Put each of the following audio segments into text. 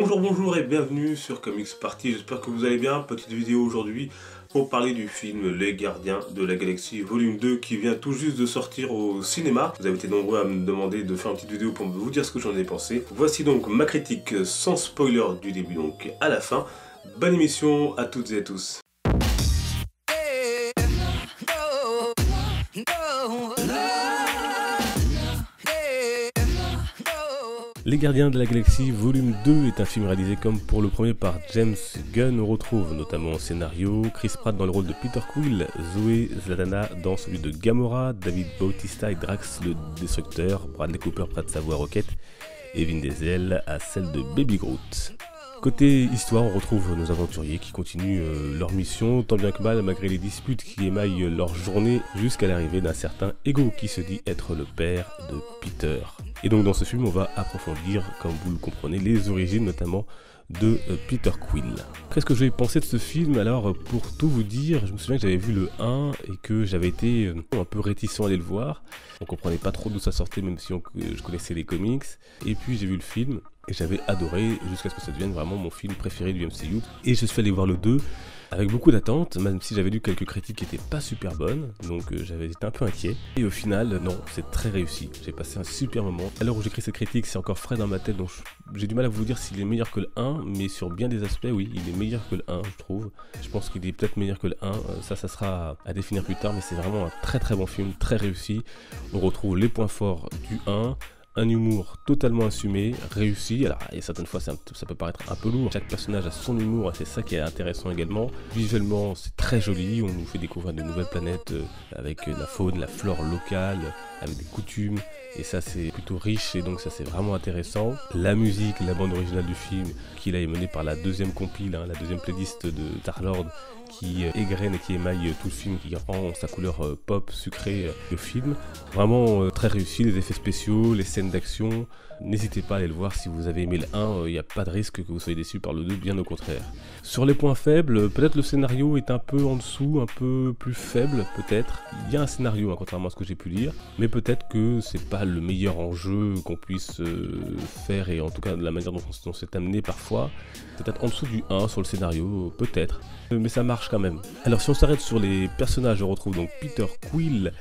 Bonjour et bienvenue sur Comics Party, j'espère que vous allez bien. Petite vidéo aujourd'hui pour parler du film Les Gardiens de la Galaxie volume 2 qui vient tout juste de sortir au cinéma. Vous avez été nombreux à me demander de faire une petite vidéo pour vous dire ce que j'en ai pensé. Voici donc ma critique sans spoiler du début donc à la fin. Bonne émission à toutes et à tous. Les Gardiens de la Galaxie volume 2 est un film réalisé comme pour le premier par James Gunn. On retrouve notamment au scénario Chris Pratt dans le rôle de Peter Quill, Zoé Saldana dans celui de Gamora, David Bautista et Drax le Destructeur, Bradley Cooper prête sa voix Rocket et Vin Diesel à celle de Baby Groot. Côté histoire, on retrouve nos aventuriers qui continuent leur mission tant bien que mal malgré les disputes qui émaillent leur journée jusqu'à l'arrivée d'un certain Ego qui se dit être le père de Peter. Et donc dans ce film, on va approfondir, comme vous le comprenez, les origines notamment de Peter Quill. Qu'est-ce que j'ai pensé de ce film? Alors pour tout vous dire, je me souviens que j'avais vu le 1 et que j'avais été un peu réticent à aller le voir. On comprenait pas trop d'où ça sortait même si je connaissais les comics. Et puis j'ai vu le film et j'avais adoré jusqu'à ce que ça devienne vraiment mon film préféré du MCU. Et je suis allé voir le 2 avec beaucoup d'attentes, même si j'avais lu quelques critiques qui n'étaient pas super bonnes, donc j'avais été un peu inquiet. Et au final, non, c'est très réussi. J'ai passé un super moment. À l'heure où j'écris cette critique, c'est encore frais dans ma tête, donc j'ai du mal à vous dire s'il est meilleur que le 1, mais sur bien des aspects, oui, il est meilleur que le 1, je trouve. Je pense qu'il est peut-être meilleur que le 1, ça sera à définir plus tard, mais c'est vraiment un très très bon film, très réussi. On retrouve les points forts du 1, un humour totalement assumé, réussi. Alors, et certaines fois, ça peut paraître un peu lourd. Chaque personnage a son humour et c'est ça qui est intéressant également. Visuellement, c'est très joli. On nous fait découvrir de nouvelles planètes avec la faune, la flore locale, avec des coutumes. Et ça, c'est plutôt riche et donc ça, c'est vraiment intéressant. La musique, la bande originale du film, qui là est menée par la deuxième compile, la deuxième playlist de Star-Lord, qui égrène et qui émaille tout le film, qui rend sa couleur pop, sucrée le film. Vraiment très réussi, les effets spéciaux, les scènes d'action. N'hésitez pas à aller le voir si vous avez aimé le 1, il n'y a pas de risque que vous soyez déçu par le 2, bien au contraire. Sur les points faibles, peut-être le scénario est un peu en dessous, un peu plus faible peut-être. Il y a un scénario, contrairement à ce que j'ai pu lire, mais peut-être que c'est pas le meilleur enjeu qu'on puisse faire, et en tout cas de la manière dont on s'est amené parfois. Peut-être en dessous du 1 sur le scénario, peut-être. Mais ça marche quand même. Alors si on s'arrête sur les personnages, on retrouve donc Peter Quill,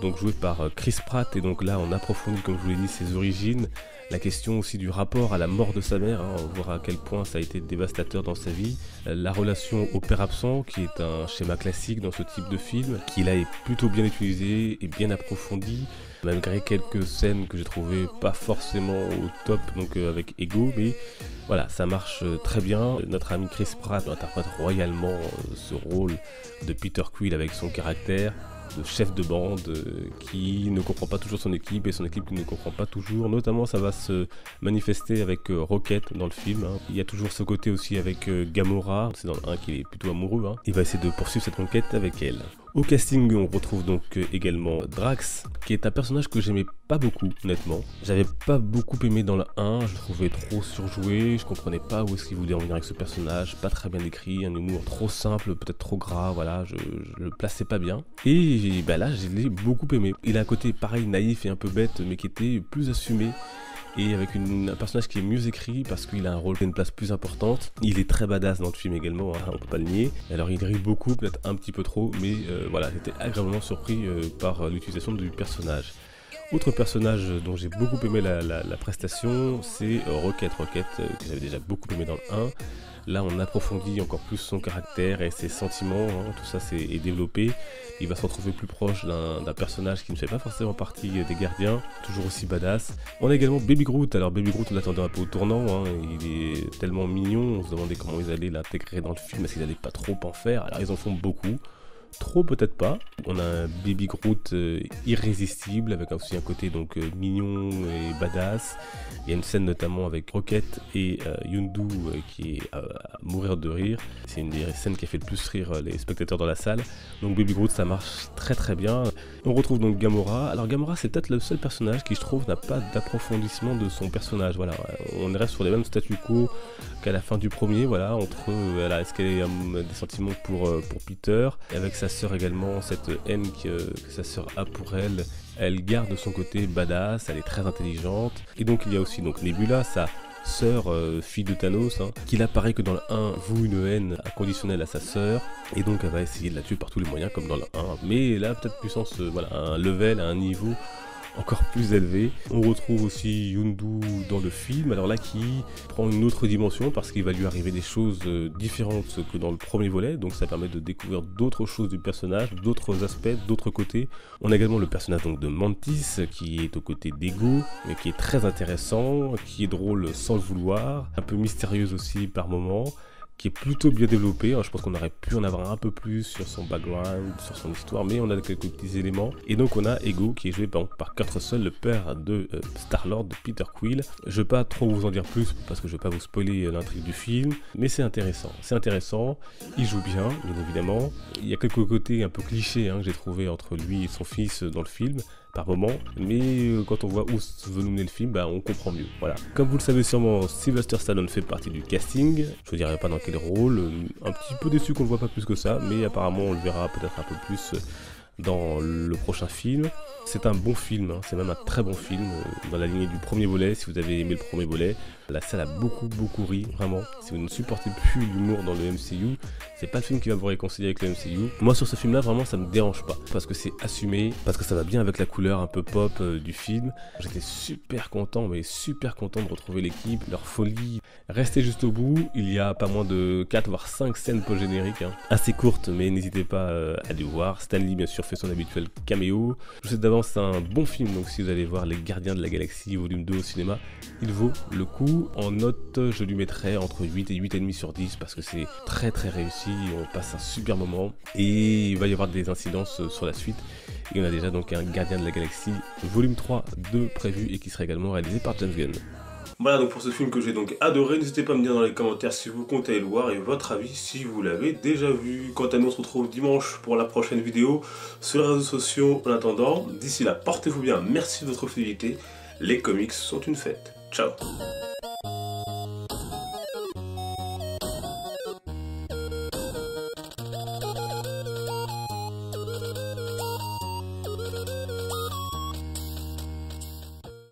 donc joué par Chris Pratt, et donc là on approfondit, comme je vous l'ai dit, ses origines, la question aussi du rapport à la mort de sa mère, voir à quel point ça a été dévastateur dans sa vie, la relation au père absent, qui est un schéma classique dans ce type de film, qui là est plutôt bien utilisé et bien approfondi, malgré quelques scènes que j'ai trouvées pas forcément au top, donc avec Ego, mais voilà, ça marche très bien. Notre ami Chris Pratt interprète royalement ce rôle de Peter Quill avec son caractère de chef de bande qui ne comprend pas toujours son équipe et son équipe qui ne comprend pas toujours. Notamment, ça va se manifester avec Rocket dans le film. Il y a toujours ce côté aussi avec Gamora, c'est dans le 1 qu'il est plutôt amoureux. Il va essayer de poursuivre cette conquête avec elle. Au casting, on retrouve donc également Drax, qui est un personnage que j'aimais pas beaucoup, honnêtement. J'avais pas beaucoup aimé dans le 1, je le trouvais trop surjoué, je comprenais pas où est-ce qu'il voulait en venir avec ce personnage, pas très bien écrit, un humour trop simple, peut-être trop gras, voilà, je le plaçais pas bien. Et là, je l'ai beaucoup aimé. Il a un côté pareil, naïf et un peu bête, mais qui était plus assumé. Et avec un personnage qui est mieux écrit parce qu'il a un rôle, une place plus importante. Il est très badass dans le film également, on peut pas le nier. Alors il rit beaucoup, peut-être un petit peu trop, mais voilà, j'étais agréablement surpris par l'utilisation du personnage. Autre personnage dont j'ai beaucoup aimé la prestation, c'est Rocket, que j'avais déjà beaucoup aimé dans le 1. Là, on approfondit encore plus son caractère et ses sentiments, tout ça est développé. Il va se retrouver plus proche d'un personnage qui ne fait pas forcément partie des gardiens, toujours aussi badass. On a également Baby Groot. Alors Baby Groot, on l'attendait un peu au tournant, il est tellement mignon, on se demandait comment ils allaient l'intégrer dans le film, est-ce qu'ils n'allaient pas trop en faire. Alors ils en font beaucoup. Trop peut-être pas. On a un Baby Groot irrésistible avec aussi un côté donc mignon et badass. Il y a une scène notamment avec Rocket et Yondu qui est à mourir de rire. C'est une des scènes qui a fait le plus rire les spectateurs dans la salle. Donc Baby Groot, ça marche très très bien. On retrouve donc Gamora. Alors Gamora, c'est peut-être le seul personnage qui, je trouve, n'a pas d'approfondissement de son personnage. Voilà, on reste sur les mêmes statu quo qu'à la fin du premier. Voilà, entre est-ce qu'elle a des sentiments pour Peter, et avec sa sœur également, cette haine que sa sœur a pour elle garde son côté badass, elle est très intelligente. Et donc il y a aussi donc Nebula, sa sœur, fille de Thanos, hein, qui là pareil que dans le 1 voue une haine inconditionnelle à sa sœur, et donc elle va essayer de la tuer par tous les moyens comme dans le 1, mais là peut-être puissance, voilà, à un level, à un niveau encore plus élevé. On retrouve aussi Yondu dans le film, alors là qui prend une autre dimension parce qu'il va lui arriver des choses différentes que dans le premier volet, donc ça permet de découvrir d'autres choses du personnage, d'autres aspects, d'autres côtés. On a également le personnage donc de Mantis qui est aux côtés d'Ego, mais qui est très intéressant, qui est drôle sans le vouloir, un peu mystérieuse aussi par moments, qui est plutôt bien développé. Je pense qu'on aurait pu en avoir un peu plus sur son background, sur son histoire, mais on a quelques petits éléments. Et donc on a Ego qui est joué par Kurt Russell, le père de Star-Lord, de Peter Quill. Je ne vais pas trop vous en dire plus parce que je ne vais pas vous spoiler l'intrigue du film, mais c'est intéressant. C'est intéressant, il joue bien évidemment. Il y a quelques côtés un peu clichés que j'ai trouvé entre lui et son fils dans le film par moment, mais quand on voit où veut nous mener le film, on comprend mieux. Voilà. Comme vous le savez sûrement, Sylvester Stallone fait partie du casting. Je vous dirai pas dans quel rôle. Un petit peu déçu qu'on le voit pas plus que ça, mais apparemment on le verra peut-être un peu plus dans le prochain film. C'est un bon film, c'est même un très bon film, dans la lignée du premier volet. Si vous avez aimé le premier volet, la salle a beaucoup ri, vraiment. Si vous ne supportez plus l'humour dans le MCU, c'est pas le film qui va vous réconcilier avec le MCU. Moi sur ce film là, vraiment ça me dérange pas, parce que c'est assumé, parce que ça va bien avec la couleur un peu pop du film. J'étais super content, mais super content de retrouver l'équipe, leur folie. Restez juste au bout, il y a pas moins de 4 voire 5 scènes post-génériques, assez courtes, mais n'hésitez pas à les voir. Stan Lee bien sûr fait son habituel caméo. Je sais d'avance c'est un bon film, donc si vous allez voir Les Gardiens de la Galaxie volume 2 au cinéma, il vaut le coup. En note, je lui mettrai entre 8 et 8,5 sur 10 parce que c'est très réussi, on passe un super moment et il va y avoir des incidences sur la suite. Et on a déjà donc un Gardien de la Galaxie volume 3 de prévu et qui sera également réalisé par James Gunn. Voilà donc pour ce film que j'ai donc adoré, n'hésitez pas à me dire dans les commentaires si vous comptez aller le voir et votre avis si vous l'avez déjà vu. Quant à nous, on se retrouve dimanche pour la prochaine vidéo sur les réseaux sociaux. En attendant, d'ici là, portez-vous bien, merci de votre fidélité, les comics sont une fête. Ciao.